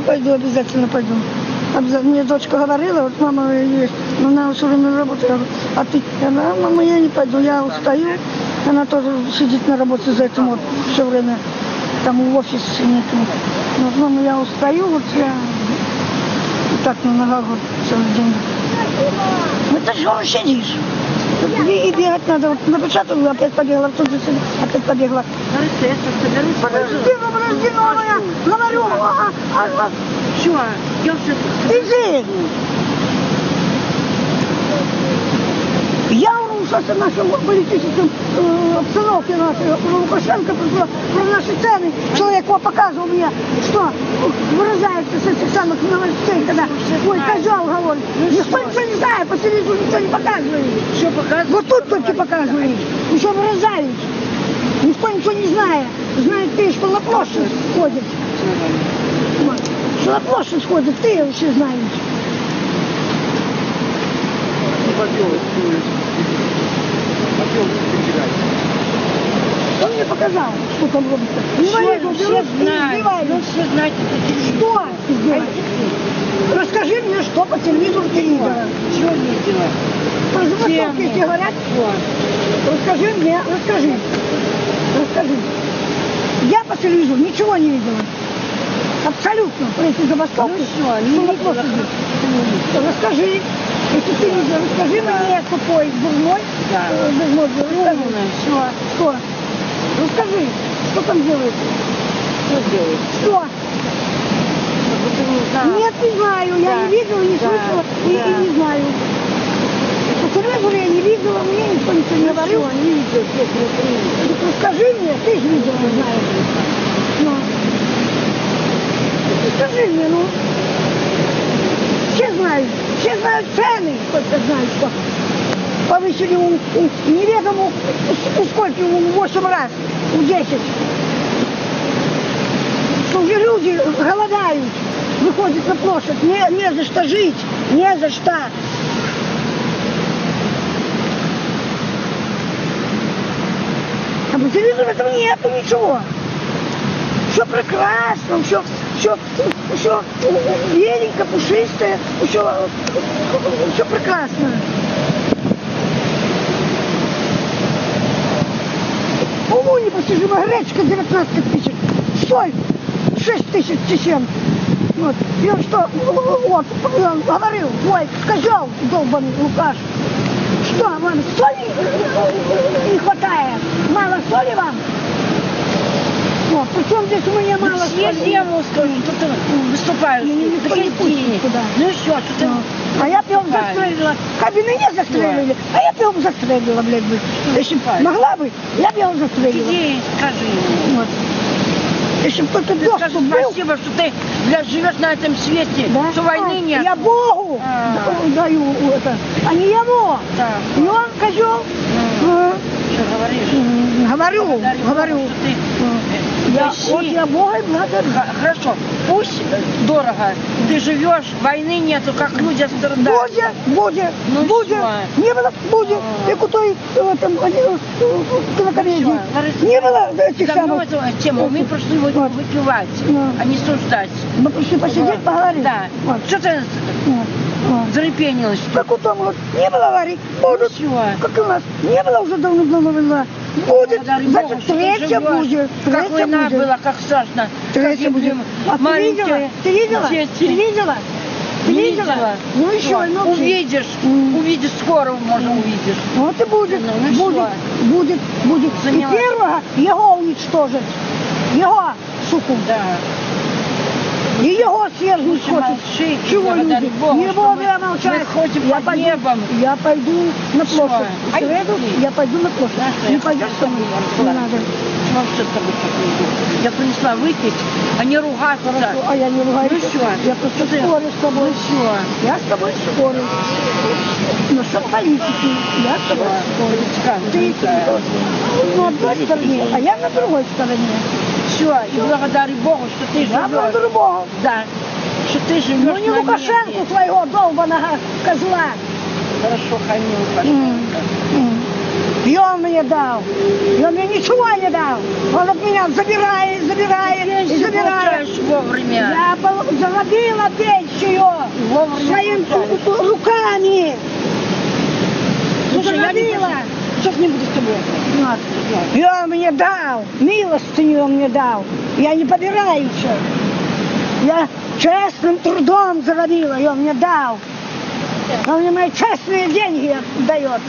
пойду, обязательно пойду. Мне дочка говорила, вот мама есть, но она все время работает. Я говорю, а ты? Она, мама, я не пойду, я устаю. Она тоже сидит на работе за этим вот все время. Там в офисе нету. Вот, мама, я устаю, вот я так на ногах вот целый день. Ну ты же сидишь. И бегать надо. Вот напечатала, опять побегла, тут же опять побегла. Подожди, новая, говорю, Все, я все... иди. Я что в нашем политическом обстановке нашей, Лукашенко, про наши цены, человек его показывал мне, что выражается с этих самых новостей, когда, ой, козел говорит, никто ничего не знает, по телевизору ничего не показывает. Все показывают? Вот тут только показывают, еще выражают. Никто ничего не знает. Знает ты, что на площадь ходит. Вот. Что на площадь ходит, ты вообще знаешь. Он мне показал, что там робится. Все знают. Ну, все знают. Что сделать? Расскажи мне, что по телевизору ты видела. Чего видела? Про забастовки тебе говорят? Расскажи мне, расскажи. Я по телевизору ничего не видела. Абсолютно. Про эти забастовки. Ну все, не видела. Расскажи. Если ты видела, расскажи мне, тупой, дурной. Да. Расскажи. Все. Что? Расскажи, что там делается? Что делают? Что? Да. Нет, не знаю. Я не видела, не слышала и не знаю. По телевизору я не видела, мне никто ничего не говорил. Не видел, Расскажи мне, ты же видела, знаешь. Ну. Расскажи мне, ну. Все знают цены, только знают, что повысили неведому, сколько, 8 раз, 10. Что уже люди голодают, выходят на площадь, не за что жить, не за что. А по телевизору этого нету ничего. Все прекрасно, все беленько, пушистое, все прекрасно. Уму непостижимо, гречка 19 тысяч, соль 6 тысяч чечен. Вот. И он что, вот, он говорил, ой, козел долбанный Лукаш, что вам соли не хватает? Мало соли вам? Вот, причем здесь у меня мало соли. Если я ему скажу, что ты выступаешь, денег. Ну и все, что ты... А я пьем застрелила. Кабины не застрелили, а я пьем застрелила, блядь, бы. Если могла бы, я пьем застрелила. Иди, скажи ему. Вот. Если бы кто-то Ты скажи был... спасибо, что ты живешь на этом свете, Да? что войны нет. Я Богу даю это, а не ему. Да. И он, козел, Что говоришь? говорю. Вот я Бога и благодарю. Хорошо, пусть дорого, ты живешь, войны нету, как люди страдают. Будет. Не было, будет. Как у той кинокомедии. Не было этих Давно самых. эту тему, мы пришли выпивать, а не суждать. Мы пришли посидеть, поговорить. Да. Что ты зарепенилась? Как у том, вот, не было аварий, будут. Как у нас, не было уже давно война. Будет, значит, третья будет. Как война была, как страшно. Третья будет. А ты видела? Ты видела? Ну еще, увидишь, скоро, может, увидишь. Вот и будет, будет. И первого его уничтожить. Его, суку. Да. И его свергнуть хочет. Чего люди? Не буду я молчать. Я пойду на площадь. В среду я пойду на площадь. Не пойдешь со мной? Не надо. Вообще с тобой так. Я принесла выпить, а не ругаться. Хорошо, а я не ругаюсь. Ну все. Я просто спорю с тобой. Все. Я с тобой спорю. Но что политики? Я с тобой спорю. Ты на одной стороне, а я на другой стороне. Все, и благодарю Богу, что ты живешь. Я благодарю Богу. Да, что ты живешь. Ну не Лукашенко твоего долбаного козла. Хорошо, храни Лукашенко. И он мне дал. И он мне ничего не дал. Он от меня забирает. Вовремя. заробила пенсию своими руками. Слушай, я не Заробила. Сейчас не буду с тобой. И он мне дал, милостыню он мне дал. Я не побираюсь. Я честным трудом заробила, и он мне дал. Он мне мои честные деньги дает.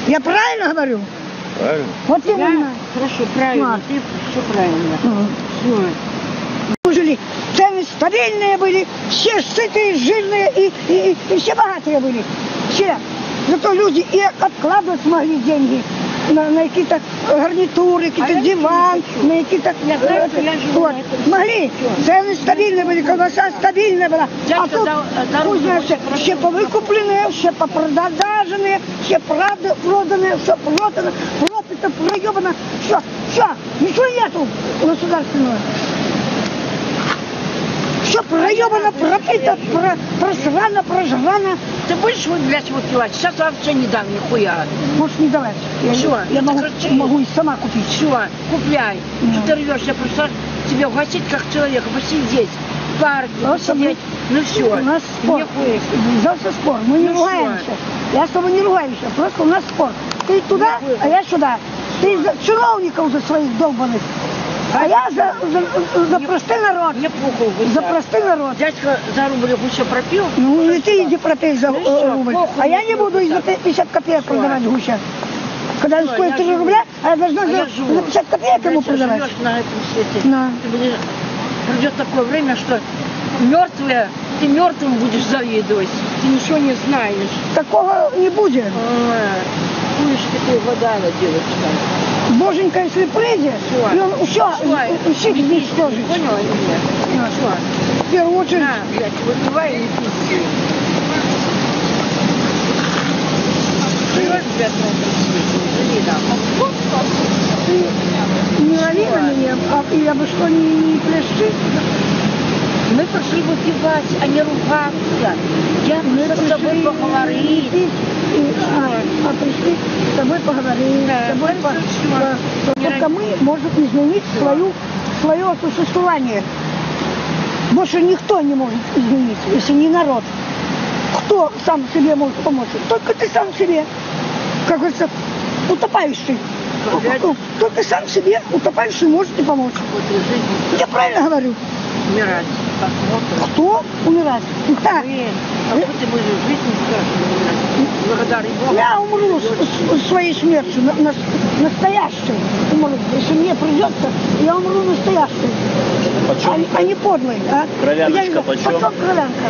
Я правильно говорю? Правильно? Вот именно. Хорошо, правильно. Ладно. Ты все правильно. Все. Жили. Цены стабильные были, все сытые, жирные и все богатые были. Все. Зато люди и откладывать могли деньги на какие-то гарнитуры, какие-то диван, на какие-то... Я знаю, что я живу вот. на этом Могли. Цены стабильные были, колбаса стабильная была. Дядька А тут, дорогу пусть знают, очень все повыкупленные, все попродаженные, все проданные, все продано, пропито, проебано. Все, ничего нету государственного. Все проебано, пропито, просрано, прожрано. Ты будешь вот, блядь, выпивать? Сейчас вообще не дам нихуя. Можешь не давать. Всё, Я это могу, короче. могу и сама купить. Все, купляй. Ну. Что ты рвешь? Я просто тебя угостить как человека, посидеть, в парке, Просто посидеть. Ну все, У нас спор. Взялся спор. Мы не Ну ругаемся. Я с тобой не ругаюсь. Просто у нас спор. Ты туда, Нихуя. а я сюда. Ты за чиновников за своих долбанных. А я за простой народ. Мне похуй. гуся. За простой народ. Дядька за рубль гуся пропил. Ну и ты иди пропей за Ну и всё, рубль. похуй А я мне не буду и за гуся. 50 копеек Всё. продавать гуся. Когда он Всё, стоит я 3 живу. рубля, а я должна А я за живу. 50 копеек ему Знаете, продавать. живешь на этом свете. Да. Ты будешь... Придет такое время, что мертвые, ты мертвым будешь завидовать. Ты ничего не знаешь. Такого не будет. Будешь такой водала, девочка. Боженька, если придет, Всё. и он всех уничтожит. Поняла или нет? Все. В первую очередь, На, блядь, выпивай и не пизди. Живешь, блядь, на этом свете, не живи там. ты не лови на меня, а я бы что, не пляши? Мы пошли выпивать, а не ругаться. Я пришла с тобой поговорить. А пришли с тобой поговорить, Да, с тобой хорошо. только мы можем изменить свое существование. Больше никто не может изменить, если не народ. Кто сам себе может помочь? Только ты сам себе. Как говорится, утопающий. Только сам себе утопающий можете помочь. Вот и жизнь Я правильно говорю? умирать. Посмотрим. Кто умирает? Да. А вот ты будешь жизнь страшно умирать. Благодари Бога. Я умру своей смертью, настоящей умру. Если мне придется, я умру настоящей. Почем? А не подлой. А? Кровяночка Я не знаю, почем? Почем кровянка?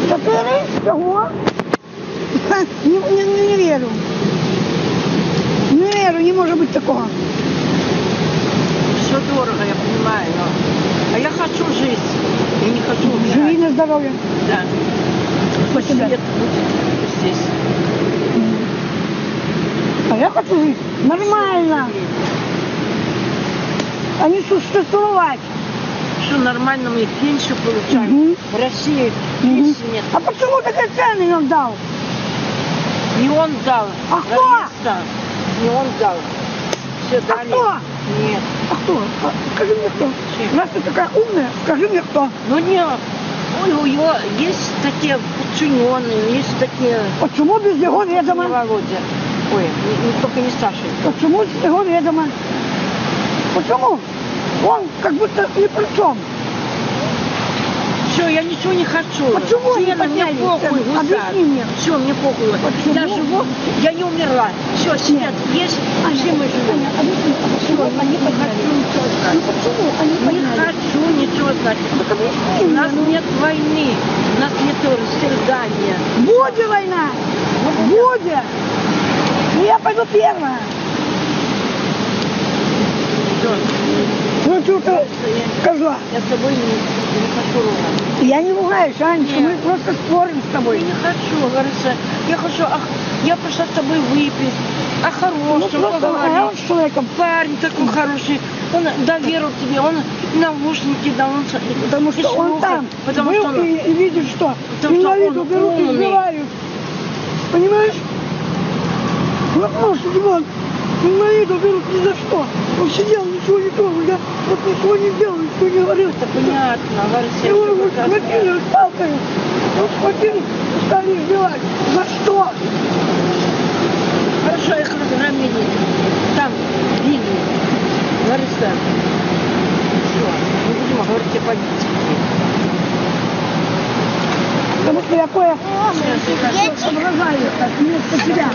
4? Ого. Не верю. Не верю, не может быть такого. Все дорого, я понимаю, но... А я хочу жить. Я не хочу Живи умирать. на здоровье. Да. Спасибо. Лет будет здесь. А я хочу жить нормально, а не существовать. Что нормально мы пенсию получаем. Мгм. В России Мгм. пенсии нет. А почему такие цены он дал? Не он дал. А кто? Равенство. Не он дал. Все А дали. кто? Нет. А кто? Скажи мне кто. Раз ты такая умная, скажи мне кто. Ну не. У него есть такие подчиненные, есть такие... Почему без его Не ведома? Володя. Ой, только не Саша. Почему без его ведома? Почему? Он как будто ни при чем. Все, я ничего не хочу. Почему они Цены, мне подняли похуй, цены? гусар. Объясни мне. Все, мне похуй. Почему? Я живу, я не умерла. Все, свет есть, все мы живем. Аня, объясни, а почему они подняли? Ну почему они Не подняли? хочу ничего знать. Так объясни У мне. нас нет войны, у нас нет растерзания. Будет война! Будет! И я пойду первая. Всё. Ну что-то козла. Я с тобой не хочу ругаться. Я не ругаюсь, Анечка, Нет. мы просто спорим с Я тобой. не хочу, говорится. Я хочу, я пришла с тобой выпить. О Ну хорошем просто, а поговорить. он с человеком. Парень такой хороший, он доверил тебе, он наушники дал, он Потому и что он слухает, там потому был что он, и видит, что потому что инвалиду он берут и умный. сбивают. Понимаешь? Вот может, Димон, инвалиду берут ни за что. Он сидел, ничего не трогаю, я вот ничего не делаю, ничего не говорю. Это понятно, Варя, Его вот схватили с палкой, вот схватили, стали избивать. За что? Хорошо, их разгромили. Там били. Лариса. Все, не будем говорить о политике. Потому что я кое Сейчас, соображаю, так, вместо себя.